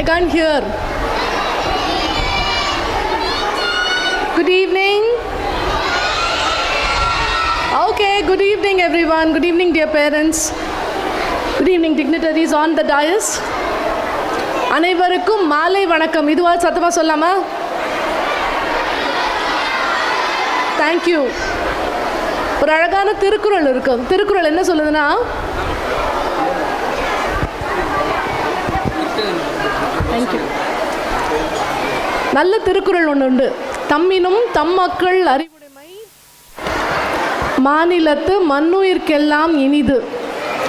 I can't hear. Good evening. Okay, good evening everyone. Good evening dear parents. Good evening dignitaries on the dais. அனைவருக்கும் மாலை வணக்கம். இதுவா சத்தமா சொல்லாமா? Thank you. ஒரு அழகான திருக்குறள் இருக்கு. திருக்குறள் என்ன சொல்லுதுன்னா, நல்ல திருக்குறள் ஒன்று உண்டு. தம்மினும் தம் மக்கள் அறிவுடைமை மாநிலத்து மண்ணுயிர்க்கெல்லாம் இனிது.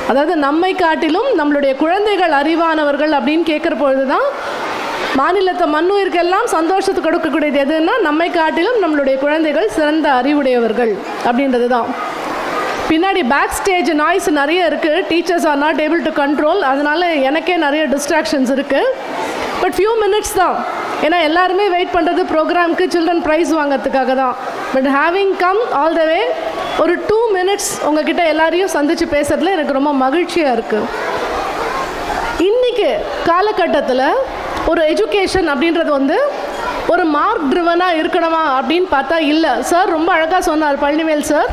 அதாவது நம்மை காட்டிலும் நம்மளுடைய குழந்தைகள் அறிவானவர்கள் அப்படின்னு கேட்குற பொழுது தான் மாநிலத்தை மண்ணுயிர்க்கெல்லாம் சந்தோஷத்தை கொடுக்கக்கூடியது எதுன்னா நம்மை காட்டிலும் நம்மளுடைய குழந்தைகள் சிறந்த அறிவுடையவர்கள் அப்படின்றது தான். பின்னாடி பேக் ஸ்டேஜ் நாய்ஸ் நிறைய இருக்குது. Teachers are not able to control. அதனால் எனக்கே நிறைய டிஸ்ட்ராக்ஷன்ஸ் இருக்குது. பட் ஃபியூ மினிட்ஸ் தான். ஏன்னா எல்லாருமே வெயிட் பண்ணுறது ப்ரோக்ராமுக்கு சில்ட்ரன் ப்ரைஸ் வாங்கிறதுக்காக தான். But having come all the way ஒரு 2 minutes உங்ககிட்ட எல்லாரையும் சந்தித்து பேசுறதுல எனக்கு ரொம்ப மகிழ்ச்சியாக இருக்குது. இன்றைக்கி காலகட்டத்தில் ஒரு எஜுகேஷன் அப்படின்றது வந்து ஒரு மார்க் ட்ரிவனாக இருக்கணுமா அப்படின்னு பார்த்தா இல்லை. சார் ரொம்ப அழகாக சொன்னார் பழனிவேல் சார்.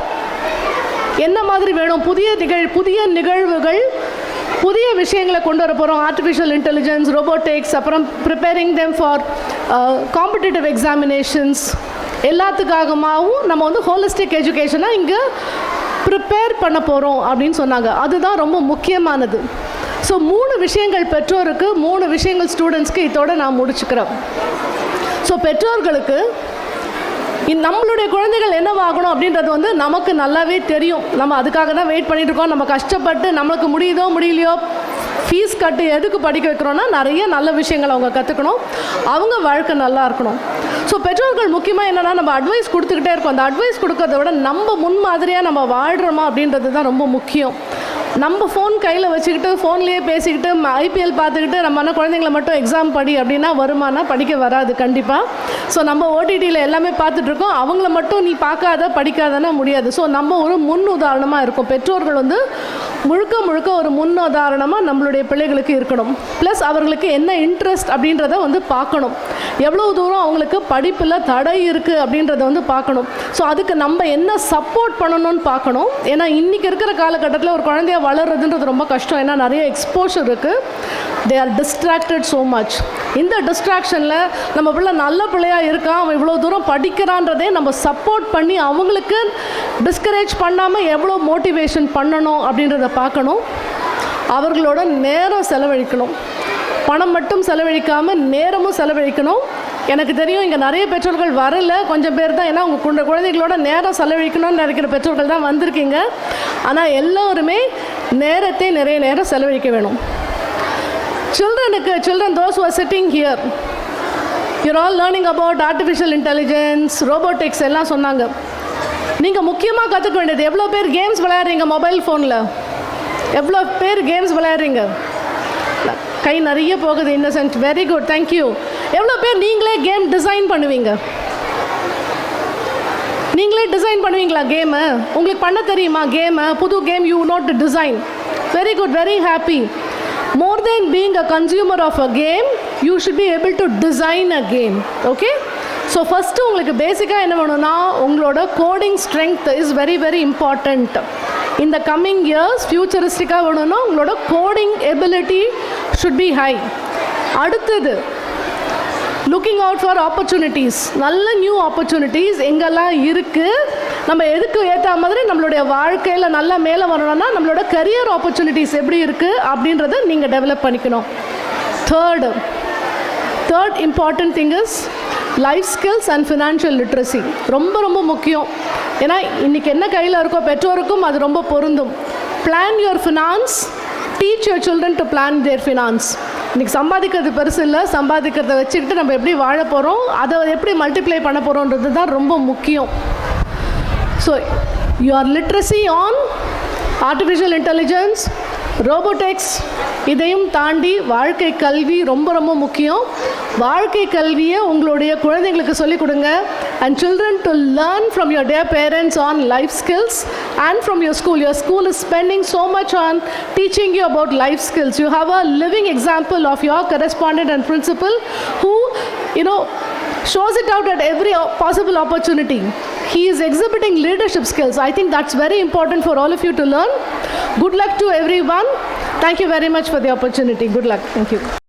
என்ன மாதிரி வேணும்? புதிய நிகழ்வுகள், புதிய விஷயங்களை கொண்டு வர போகிறோம். ஆர்டிஃபிஷியல் இன்டெலிஜென்ஸ், ரோபோட்டிக்ஸ், அப்புறம் preparing them for competitive examinations, எல்லாத்துக்காகமாகவும் நம்ம வந்து ஹோலிஸ்டிக் எஜுகேஷனாக இங்கே ப்ரிப்பேர் பண்ண போகிறோம் அப்படின்னு சொன்னாங்க. அதுதான் ரொம்ப முக்கியமானது. ஸோ 3 விஷயங்கள் பெற்றோருக்கு, 3 விஷயங்கள் ஸ்டூடெண்ட்ஸ்க்கு இதோட நான் முடிச்சுக்கிறேன். ஸோ பெற்றோர்களுக்கு நம்மளுடைய குழந்தைகள் என்னவாகணும் அப்படின்றது வந்து நமக்கு நல்லாவே தெரியும். நம்ம அதுக்காக தான் வெயிட் பண்ணிகிட்ருக்கோம். நம்ம கஷ்டப்பட்டு நம்மளுக்கு முடியுதோ முடியலையோ ஃபீஸ் கட்டு எதுக்கு படிக்க வைக்கிறோன்னா நிறைய நல்ல விஷயங்கள் அவங்க கற்றுக்கணும், அவங்க வாழ்க்கை நல்லா இருக்கணும். ஸோ பெற்றோர்கள் முக்கியமாக என்னென்னா நம்ம அட்வைஸ் கொடுத்துக்கிட்டே இருக்கோம். அந்த அட்வைஸ் கொடுக்கறத விட நம்ம முன்மாதிரியாக நம்ம வாழ்கிறோமா அப்படின்றது தான் ரொம்ப முக்கியம். நம்ம ஃபோன் கையில் வச்சுக்கிட்டு ஃபோன்லேயே பேசிக்கிட்டு ஐபிஎல் பார்த்துக்கிட்டு நம்ம குழந்தைங்களை மட்டும் எக்ஸாம் படி அப்படின்னா வருமானா? படிக்க வராது கண்டிப்பாக. ஸோ நம்ம ஓடிடியில் எல்லாமே பார்த்துட்ருக்கோம். அவங்கள மட்டும் நீ பார்க்காத படிக்காதன்னா முடியாது. ஸோ நம்ம ஒரு முன் உதாரணமாக இருக்கும். பெற்றோர்கள் வந்து முழுக்க ஒரு முன் உதாரணமாக நம்மளுடைய பிள்ளைகளுக்கு இருக்கணும். ப்ளஸ் அவர்களுக்கு என்ன இன்ட்ரெஸ்ட் அப்படின்றத வந்து பார்க்கணும். எவ்வளோ தூரம் அவங்களுக்கு படிப்பில் தடை இருக்குது அப்படின்றத வந்து பார்க்கணும். ஸோ அதுக்கு நம்ம என்ன சப்போர்ட் பண்ணணும்னு பார்க்கணும். ஏன்னா இன்றைக்கி இருக்கிற காலகட்டத்தில் ஒரு குழந்தைய வளர்றதுன்றது ரொம்ப கஷ்டம். ஏன்னா நிறைய எக்ஸ்போஷர் இருக்குது. They are distracted so much. இந்த டிஸ்ட்ராக்ஷனில் நம்ம பிள்ளை நல்ல பிள்ளையாக இருக்கான், அவன் இவ்வளோ தூரம் படிக்கிறான்றதே நம்ம சப்போர்ட் பண்ணி அவங்களுக்கு டிஸ்கரேஜ் பண்ணாமல் எவ்வளோ மோட்டிவேஷன் பண்ணணும் அப்படின்றத பார்க்கணும். அவர்களோட நேரம் செலவழிக்கணும். பணம் மட்டும் செலவழிக்காமல் நேரமும் செலவழிக்கணும். எனக்கு தெரியும் இங்கே நிறைய பெற்றோர்கள் வரல, கொஞ்சம் பேர் தான். ஏன்னா உங்கள் குழந்தைகளோட நேரம் செலவழிக்கணும்னு நினைக்கிற பெற்றோர்கள் தான் வந்திருக்கீங்க. ஆனால் எல்லோருமே நேரத்தை நிறைய நேரம் செலவழிக்க வேணும். Children, those who are sitting here, you're all learning about artificial intelligence, robotics எல்லாம் சொன்னாங்க. நீங்கள் முக்கியமாக கற்றுக்க வேண்டியது, எவ்வளோ பேர் கேம்ஸ் விளையாடுறீங்க மொபைல் ஃபோனில்? எவ்வளோ பேர் கேம்ஸ் விளையாடுறீங்க? கை நிறைய போகுது. Innocent, very good, thank you. எவ்வளோ பேர் நீங்களே கேம் டிசைன் பண்ணுவீங்க? நீங்களே டிசைன் பண்ணுவீங்களா கேமு? உங்களுக்கு பண்ண தெரியுமா கேமு? புது game you note to design. Very good, very happy. More than being a consumer of a game, you should be able to design a game. Okay? So first உங்களுக்கு பேசிக்காக என்ன வேணும்னா உங்களோட coding strength is very very important. இந்த coming years ஃபியூச்சரிஸ்டிக்காக வேணும்னா உங்களோட coding ability should be high. அடுத்தது looking out for opportunities. நல்ல நியூ ஆப்பர்ச்சுனிட்டிஸ் எங்கெல்லாம் இருக்குது, நம்ம எதுக்கு ஏற்ற மாதிரி நம்மளுடைய வாழ்க்கையில் நல்லா மேலே வரணும்னா நம்மளோட கரியர் ஆப்பர்ச்சுனிட்டிஸ் எப்படி இருக்குது அப்படின்றத நீங்கள் டெவலப் பண்ணிக்கணும். Third important thing is life skills and financial literacy. ரொம்ப ரொம்ப முக்கியம். ஏன்னா இன்றைக்கி என்ன கையில் இருக்கோ பெற்றோருக்கும் அது ரொம்ப பொருந்தும். Plan your finance, teach your children to plan their finance. இன்றைக்கி சம்பாதிக்கிறது பெருசு இல்லை, சம்பாதிக்கிறத வச்சுக்கிட்டு நம்ம எப்படி வாழ போகிறோம், அதை எப்படி மல்டிப்ளை பண்ண போகிறோன்றது தான் ரொம்ப முக்கியம். So your literacy on artificial intelligence, ரோபோடெக்ஸ், இதையும் தாண்டி வாழ்க்கை கல்வி ரொம்ப ரொம்ப முக்கியம். வாழ்க்கை கல்வியை உங்களுடைய குழந்தைங்களுக்கு சொல்லிக் கொடுங்க. And children to learn from your dear parents on life skills and from your school. Your school is spending so much on teaching you about life skills. You have a living example of your correspondent and principal who, shows it out at every possible opportunity. He is exhibiting leadership skills. I think that's very important for all of you to learn. Good luck to everyone. Thank you very much for the opportunity. Good luck. Thank you.